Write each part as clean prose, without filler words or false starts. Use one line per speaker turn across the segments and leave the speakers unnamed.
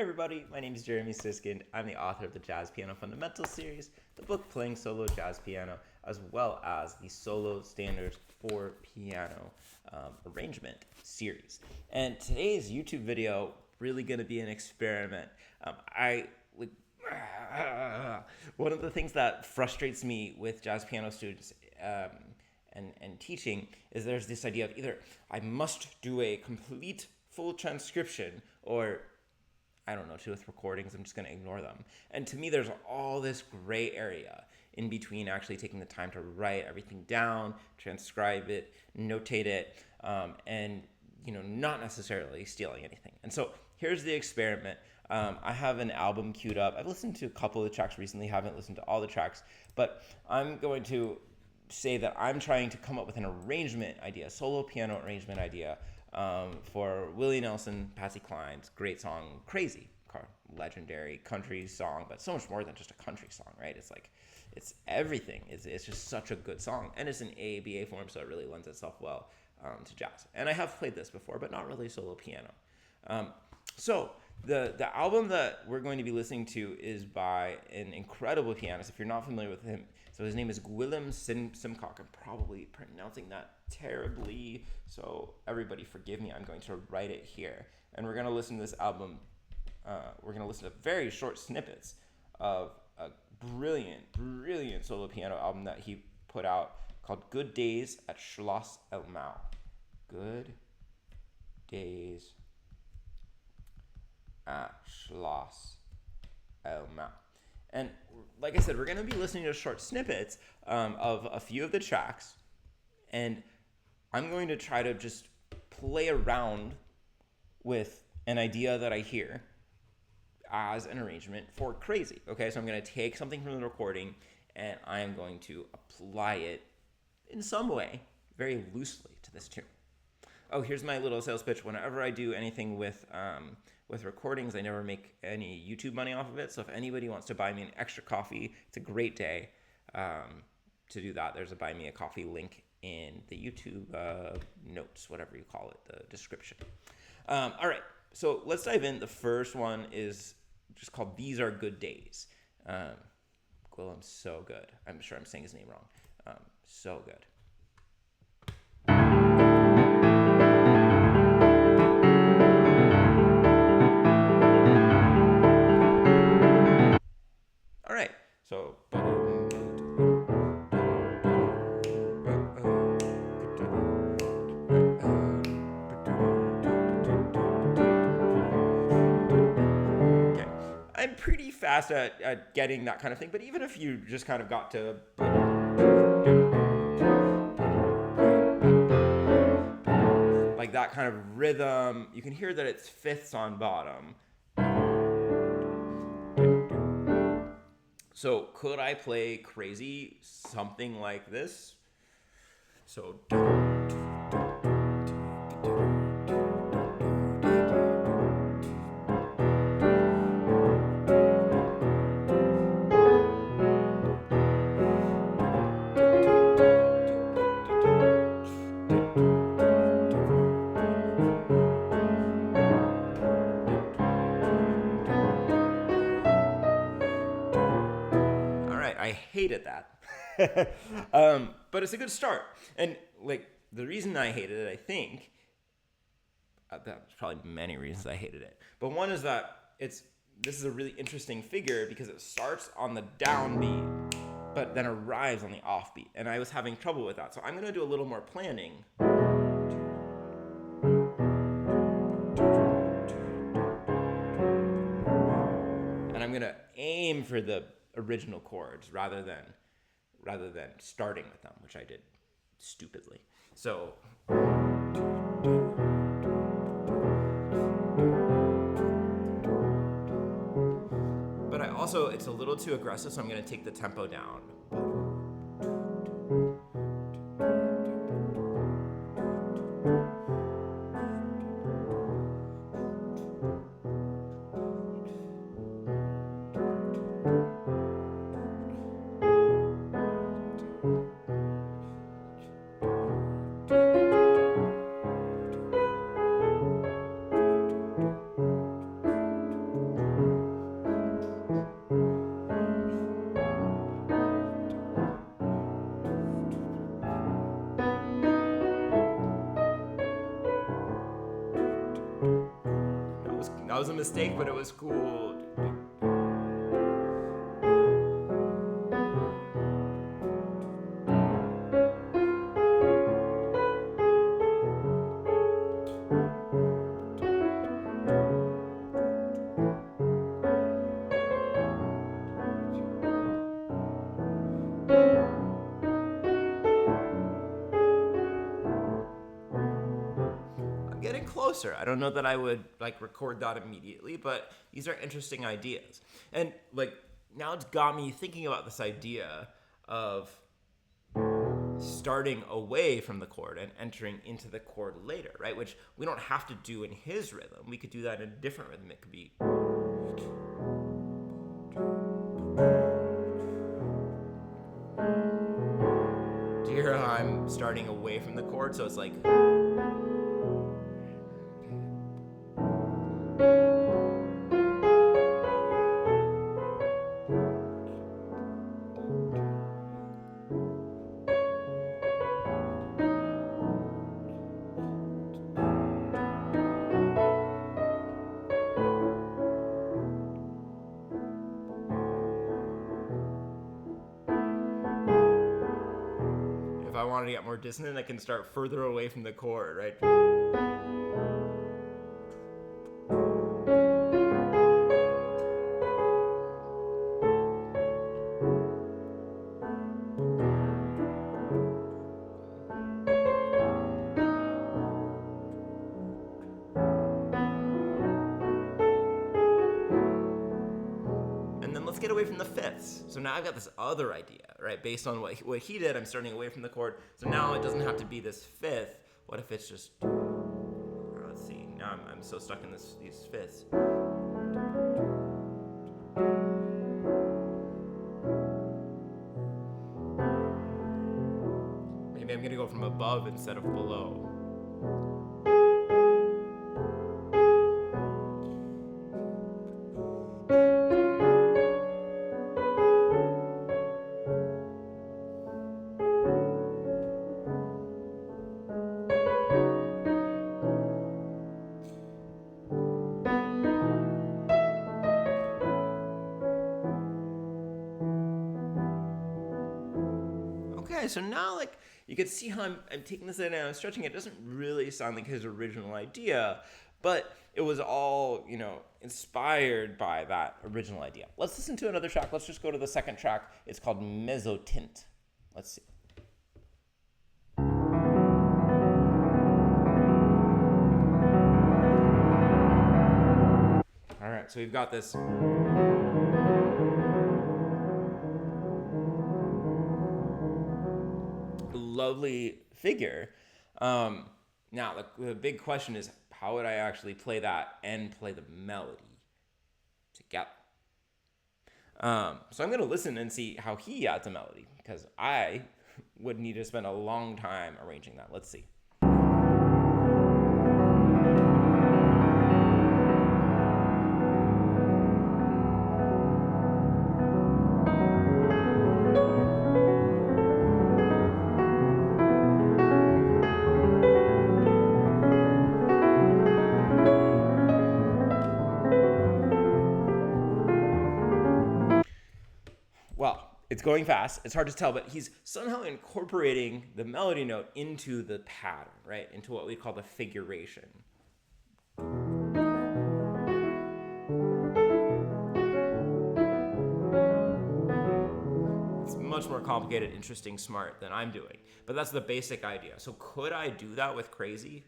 everybody, my name is Jeremy Siskind. I'm the author of the Jazz Piano Fundamentals series, the book Playing Solo Jazz Piano, as well as the Solo Standards for Piano arrangement series. And today's YouTube video really going to be an experiment. One of the things that frustrates me with jazz piano students and teaching is there's this idea of either I must do a complete full transcription or I don't know, with recordings, I'm just going to ignore them. And to me, there's all this gray area in between actually taking the time to write everything down, transcribe it, notate it, and not necessarily stealing anything. And so here's the experiment. I have an album queued up. I've listened to a couple of the tracks recently, haven't listened to all the tracks, but I'm going to say that I'm trying to come up with an arrangement idea, solo piano arrangement idea, for Willie Nelson, Patsy Cline's great song, Crazy, legendary country song, but so much more than just a country song, right? It's everything. It's just such a good song, and it's an ABA form, so it really lends itself well to jazz. And I have played this before, but not really solo piano. So the album that we're going to be listening to is by an incredible pianist. If you're not familiar with him, so his name is Gwilym Simcock. I'm probably pronouncing that terribly, so everybody forgive me. I'm going to write it here. And we're going to listen to this album. We're going to listen to very short snippets of a brilliant solo piano album that he put out called Good Days at Schloss Elmau. Good Days at Schloss Elmau. And like I said, we're going to be listening to short snippets of a few of the tracks, and I'm going to try to just play around with an idea that I hear as an arrangement for Crazy. Okay, so I'm going to take something from the recording, and I am going to apply it in some way, very loosely, to this tune. Oh, here's my little sales pitch. Whenever I do anything with recordings, I never make any YouTube money off of it. So if anybody wants to buy me an extra coffee, it's a great day to do that. There's a buy me a coffee link in the YouTube notes, whatever you call it, the description. All right, so let's dive in. The first one is just called These Are Good Days. Gwilym's so good. I'm sure I'm saying his name wrong. So good. All right, so okay, I'm pretty fast at getting that kind of thing, but even if you just kind of got to like that kind of rhythm, you can hear that it's fifths on bottom. So could I play Crazy something like this? So I hated that. But it's a good start. And like the reason I hated it, I think, there's probably many reasons I hated it. But one is that this is a really interesting figure because it starts on the downbeat, but then arrives on the offbeat. And I was having trouble with that. So I'm going to do a little more planning. And I'm going to aim for the original chords rather than starting with them, which I did stupidly. So but I also, it's a little too aggressive, so I'm going to take the tempo down. That was a mistake, but it was cool. Getting closer. I don't know that I would like record that immediately, but these are interesting ideas. And like now it's got me thinking about this idea of starting away from the chord and entering into the chord later, right? Which we don't have to do in his rhythm. We could do that in a different rhythm. It could be do you hear how I'm starting away from the chord? So it's like if I wanted to get more dissonant, I can start further away from the chord, right? And then let's get away from the fifths. So now I've got this other idea, right? Based on what he did, I'm starting away from the chord. So now it doesn't have to be this fifth. What if it's just, let's see, now I'm so stuck in these fifths. Maybe I'm gonna go from above instead of below. Okay, so now like you can see how I'm taking this in and I'm stretching it. It doesn't really sound like his original idea, but it was all, inspired by that original idea. Let's listen to another track. Let's just go to the second track. It's called Mezzotint. Let's see. All right, so we've got this. Lovely figure. Now, the big question is, how would I actually play that and play the melody together? So I'm going to listen and see how he adds a melody, because I would need to spend a long time arranging that. Let's see. Well, it's going fast. It's hard to tell, but he's somehow incorporating the melody note into the pattern, right? Into what we call the figuration. It's much more complicated, interesting, smart than I'm doing. But that's the basic idea. So could I do that with Crazy?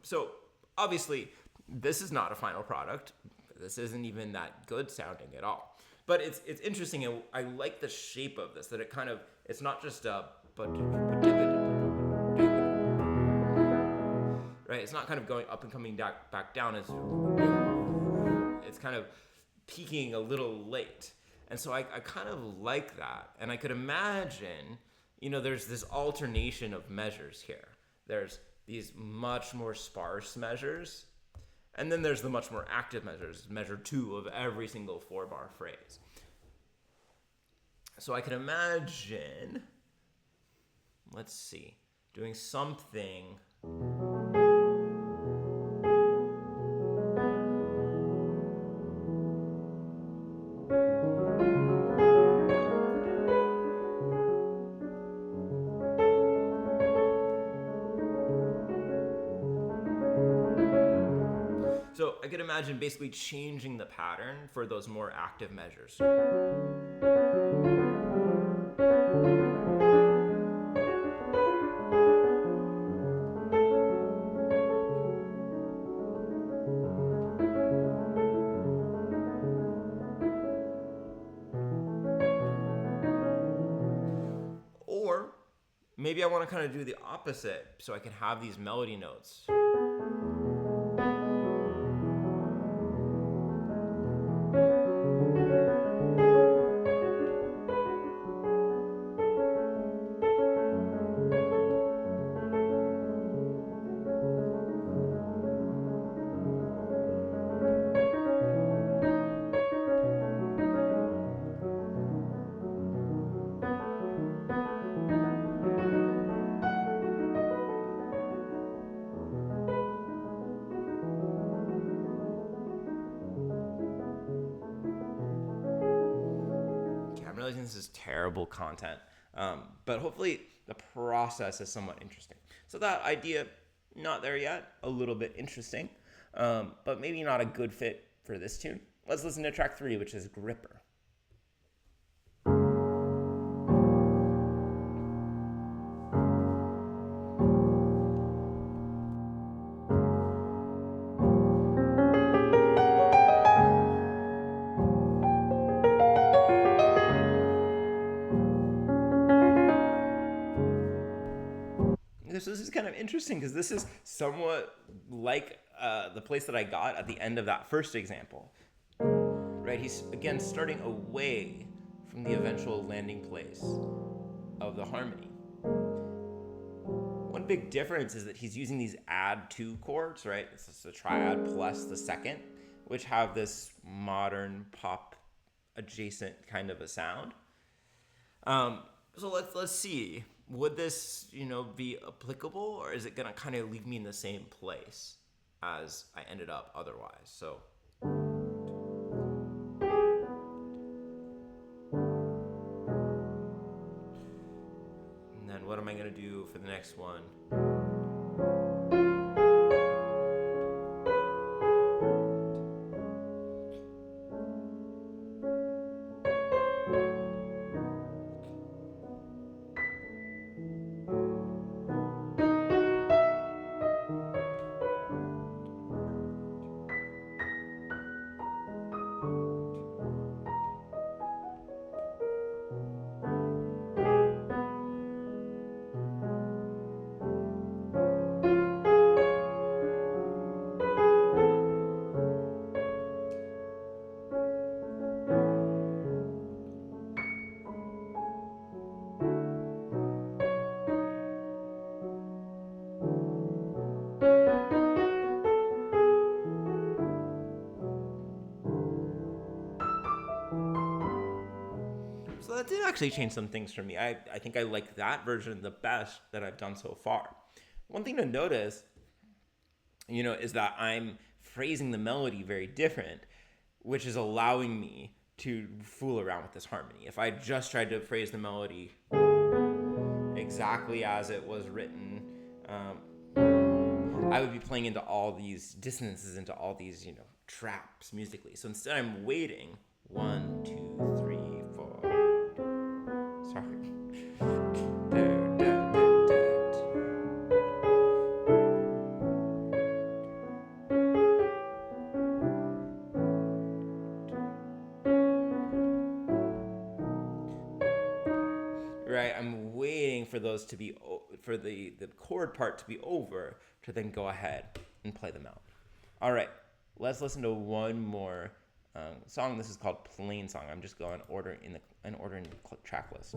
So obviously, this is not a final product. This isn't even that good sounding at all. But it's interesting, and I like the shape of this, that it's not just a right? It's not kind of going up and coming back down. It's kind of peaking a little late. And so I kind of like that. And I could imagine, there's this alternation of measures here. There's these much more sparse measures, and then there's the much more active measures, measure 2 of every single 4-bar phrase. So I can imagine, let's see, doing something. So I could imagine basically changing the pattern for those more active measures. Or maybe I want to kind of do the opposite so I can have these melody notes. This is terrible content, but hopefully the process is somewhat interesting. So that idea, not there yet, a little bit interesting, but maybe not a good fit for this tune. Let's listen to track 3, which is Gripper. This is kind of interesting because this is somewhat like the place that I got at the end of that first example, right? He's, again, starting away from the eventual landing place of the harmony. One big difference is that he's using these add 2 chords, right? This is the triad plus the second, which have this modern pop adjacent kind of a sound. So let's see. Would this, be applicable, or is it going to kind of leave me in the same place as I ended up otherwise? So. And then what am I going to do for the next one? So that did actually change some things for me. I think I like that version the best that I've done so far. One thing to notice, is that I'm phrasing the melody very different, which is allowing me to fool around with this harmony. If I just tried to phrase the melody exactly as it was written, I would be playing into all these dissonances, into all these, traps musically. So instead I'm waiting 1, 2, 3, 4. Sorry. Right, I'm waiting for those to be, for the chord part to be over, to then go ahead and play them out. All right, let's listen to one more song. This is called Plain Song. I'm just going order in the track list.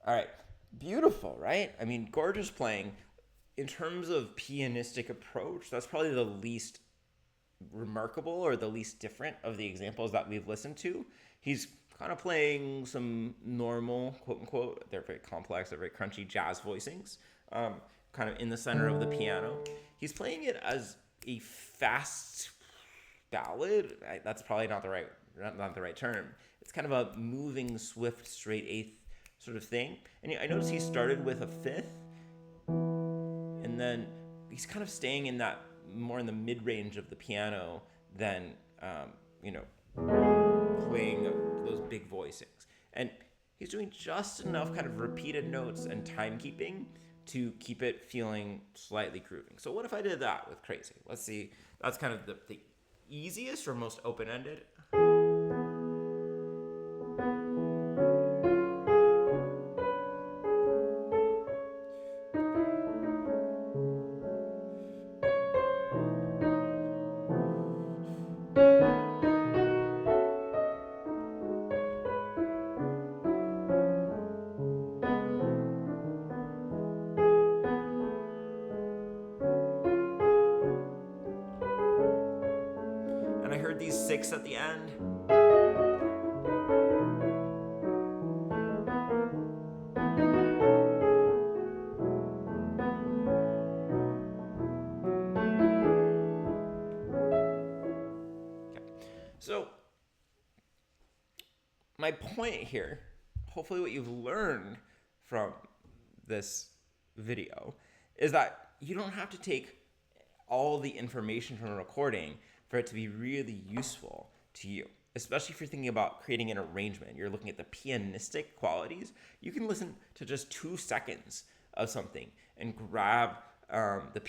All right, beautiful, right? I mean, gorgeous playing. In terms of pianistic approach, that's probably the least remarkable or the least different of the examples that we've listened to. He's kind of playing some normal, quote unquote, they're very complex, they're very crunchy jazz voicings, kind of in the center of the piano. He's playing it as a fast ballad. That's probably not the right term. It's kind of a moving, swift, straight eighth sort of thing. And I noticed he started with a fifth, and then he's kind of staying in that more in the mid-range of the piano than playing those big voicings. And he's doing just enough kind of repeated notes and timekeeping to keep it feeling slightly grooving. So what if I did that with Crazy? Let's see. That's kind of the easiest or most open-ended. And I heard these 6 at the end. So, my point here, hopefully what you've learned from this video, is that you don't have to take all the information from a recording for it to be really useful to you, especially if you're thinking about creating an arrangement. You're looking at the pianistic qualities. You can listen to just 2 seconds of something and grab the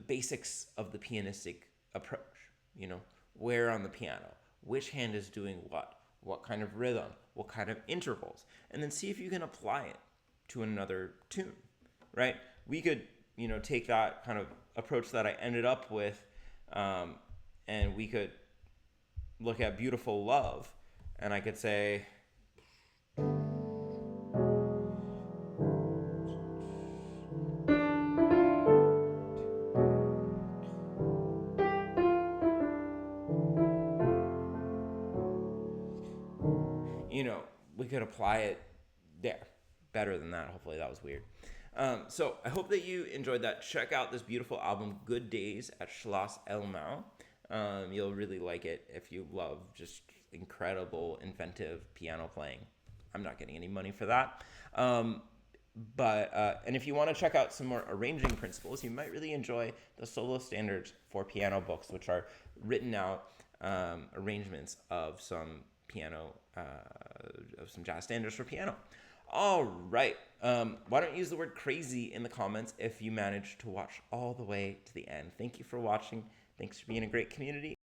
basics of the pianistic approach. Where on the piano, which hand is doing what kind of rhythm, what kind of intervals, and then see if you can apply it to another tune, right? We could, take that kind of approach that I ended up with, and we could look at Beautiful Love, and I could say, we could apply it there. Better than that. Hopefully that was weird. So I hope that you enjoyed that. Check out this beautiful album, Good Days, at Schloss Elmau. You'll really like it if you love just incredible, inventive piano playing. I'm not getting any money for that. And if you want to check out some more arranging principles, you might really enjoy the Solo Standards for Piano books, which are written out arrangements of some some jazz standards for piano. All right. Why don't you use the word crazy in the comments if you managed to watch all the way to the end? Thank you for watching. Thanks for being a great community.